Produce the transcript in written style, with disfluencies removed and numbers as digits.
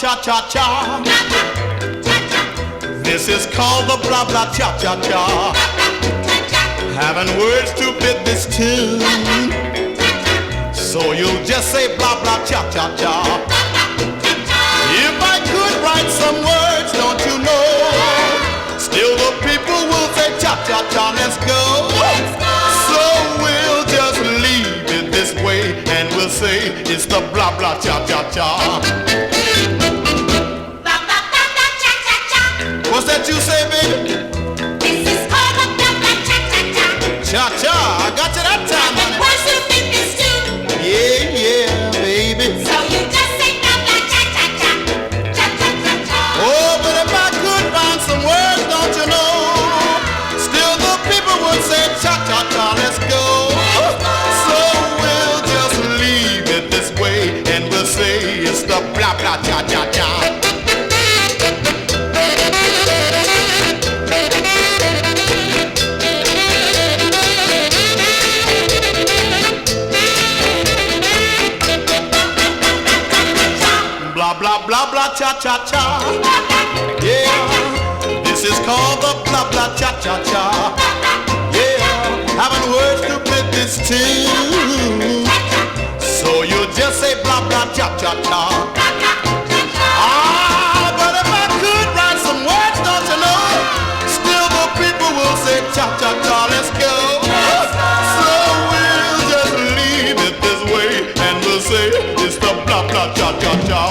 cha-cha-cha. This is called the blah blah cha-cha-cha. Having words to fit this tune, so you'll just say blah blah cha-cha-cha. If I could write some words, don't you know, still the people will say cha-cha-cha, let's go. So we'll just leave it this way and we'll say it's the blah blah cha-cha-cha. What's that you say, baby? This is called the blah blah cha-cha-cha. Cha-cha, I got you that time, honey. Words to fit this tune. Yeah, yeah, baby. So you just say blah blah cha-cha-cha. Cha-cha-cha-cha. Oh, but if I could find some words, don't you know, still the people would say cha-cha-cha, let's go. So we'll just leave it this way and we'll say it's the blah blah cha-cha-cha. Blah blah blah blah cha cha cha. Yeah, this is called the blah blah cha cha cha. Yeah, having words to fit this tune, so you just say blah blah cha cha cha. Ah, but if I could write some words, don't you know, still the people will say cha cha cha, let's go. So we'll just leave it this way and we'll say it's the blah blah cha cha cha.